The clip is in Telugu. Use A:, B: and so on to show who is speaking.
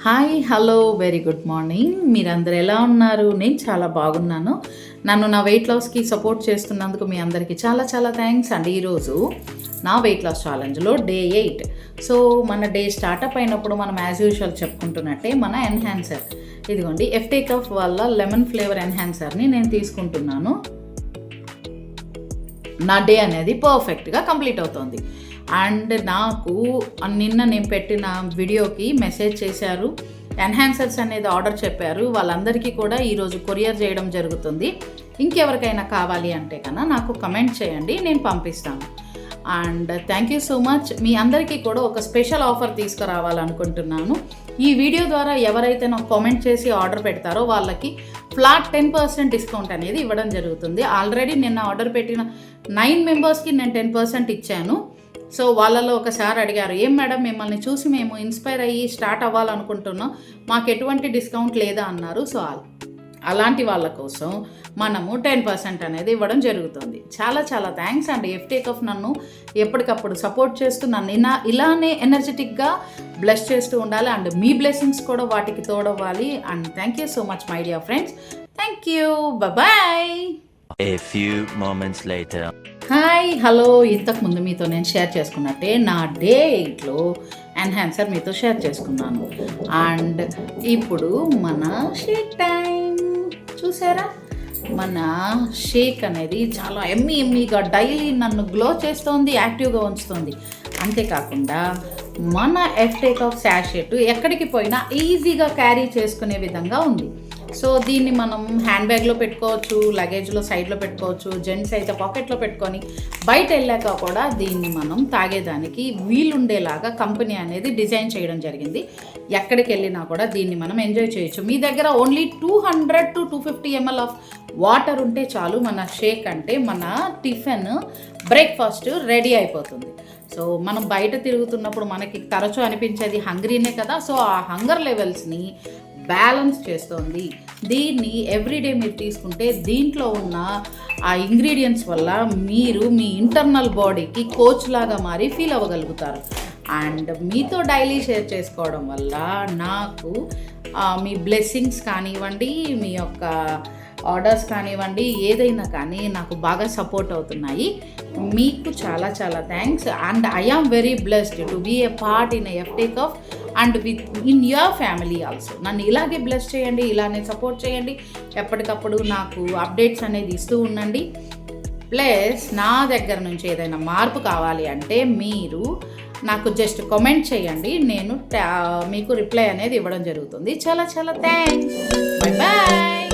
A: Hi hello very good morning. మీరందరూ ఎలా ఉన్నారు? నేను చాలా బాగున్నాను. నన్ను నా వెయిట్ లాస్కి సపోర్ట్ చేస్తున్నందుకు మీ అందరికీ చాలా చాలా థ్యాంక్స్ అండి. ఈరోజు నా వెయిట్ లాస్ ఛాలెంజ్లో డే 8. సో మన డే స్టార్టప్ అయినప్పుడు మనం యాజ్ యూజువల్ చెప్పుకుంటున్నట్టే మన ఎన్హాన్సర్ ఇదిగోండి ఎఫ్టేకాఫ్ వల్ల లెమన్ ఫ్లేవర్ ఎన్హాన్సర్ని నేను తీసుకుంటున్నాను. నా డే అనేది పర్ఫెక్ట్గా కంప్లీట్ అవుతుంది. అండ్ నాకు నిన్న నేను పెట్టిన వీడియోకి మెసేజ్ చేశారు, ఎన్హాన్సర్స్ అనేది ఆర్డర్ చెప్పారు. వాళ్ళందరికీ కూడా ఈరోజు కొరియర్ చేయడం జరుగుతుంది. ఇంకెవరికైనా కావాలి అంటే కన్నా నాకు కమెంట్ చేయండి, నేను పంపిస్తాను. And thank you so much. మీ అందరికీ కూడా ఒక స్పెషల్ ఆఫర్ తీసుకురావాలనుకుంటున్నాను. ఈ వీడియో ద్వారా ఎవరైతే నాకు కామెంట్ చేసి ఆర్డర్ పెడతారో వాళ్ళకి ఫ్లాట్ 10% డిస్కౌంట్ అనేది ఇవ్వడం జరుగుతుంది. ఆల్రెడీ నిన్న ఆర్డర్ పెట్టిన 9 మెంబర్స్కి నేను 10% ఇచ్చాను. సో వాళ్ళలో ఒకసారి అడిగారు, ఏం మేడం మిమ్మల్ని చూసి మేము ఇన్స్పైర్ అయ్యి స్టార్ట్ అవ్వాలనుకుంటున్నాం, మాకు ఎటువంటి డిస్కౌంట్ లేదా అన్నారు. సో అలాంటి వాళ్ళ కోసం మనము 10% అనేది ఇవ్వడం జరుగుతుంది. చాలా చాలా థ్యాంక్స్ అండి. ఎఫ్టేకాఫ్ నన్ను ఎప్పటికప్పుడు సపోర్ట్ చేస్తూ నన్ను ఇలానే ఎనర్జెటిక్గా బ్లెస్ చేస్తూ ఉండాలి. అండ్ మీ బ్లెస్సింగ్స్ కూడా వాటికి తోడవ్వాలి. And thank you so much my dear friends. Thank you, bye.
B: A few moments later.
A: Hi hello. ఇంతకుముందు మీతో నేను షేర్ చేసుకున్నట్టే నా డే 8లో ఎన్హాన్సర్ మీతో షేర్ చేసుకున్నాను. అండ్ ఇప్పుడు మన షేక్ టైం చూసారా? మన షేక్ అనేది చాలా ఎమ్మీగా డైలీ నన్ను గ్లో చేస్తోంది, యాక్టివ్గా ఉంచుతుంది. అంతేకాకుండా మన ఎఫ్టేకాఫ్ శాషెట్ ఎక్కడికి పోయినా ఈజీగా క్యారీ చేసుకునే విధంగా ఉంది. సో దీన్ని మనం హ్యాండ్ బ్యాగ్లో పెట్టుకోవచ్చు, లగేజ్లో సైడ్లో పెట్టుకోవచ్చు, జెంట్స్ అయితే పాకెట్లో పెట్టుకొని బయట వెళ్ళాక కూడా దీన్ని మనం తాగేదానికి వీలుండేలాగా కంపెనీ అనేది డిజైన్ చేయడం జరిగింది. ఎక్కడికి వెళ్ళినా కూడా దీన్ని మనం ఎంజాయ్ చేయొచ్చు. మీ దగ్గర only 200 to 250 ml of water ఉంటే చాలు, మన షేక్ అంటే మన టిఫిన్ బ్రేక్ఫాస్ట్ రెడీ అయిపోతుంది. సో మనం బయట తిరుగుతున్నప్పుడు మనకి తరచూ అనిపించేది హంగ్రీనే కదా. సో ఆ హంగర్ లెవెల్స్ని బ్యాలెన్స్ చేస్తుంది. దీన్ని ఎవ్రీడే మీరు తీసుకుంటే దీంట్లో ఉన్న ఆ ఇంగ్రీడియంట్స్ వల్ల మీరు మీ ఇంటర్నల్ బాడీకి కోచ్ లాగా మారి ఫీల్ అవ్వగలుగుతారు. అండ్ మీతో డైలీ షేర్ చేసుకోవడం వల్ల నాకు మీ బ్లెస్సింగ్స్ కానివ్వండి, మీ యొక్క ఆర్డర్స్ కానివ్వండి, ఏదైనా కానీ నాకు బాగా సపోర్ట్ అవుతున్నాయి. మీకు చాలా చాలా thanks. And I am very blessed to be a part in ఎఫ్టేకాఫ్ and in your family also. నన్ను ఇలాగే బ్లెస్ చేయండి, ఇలానే సపోర్ట్ చేయండి. ఎప్పటికప్పుడు నాకు అప్డేట్స్ అనేది ఇస్తూ ఉండండి. ప్లస్ నా దగ్గర నుంచి ఏదైనా మార్పు కావాలి అంటే మీరు నాకు జస్ట్ కామెంట్ చేయండి, నేను మీకు రిప్లై అనేది ఇవ్వడం జరుగుతుంది. చాలా చాలా థ్యాంక్స్. Bye bye.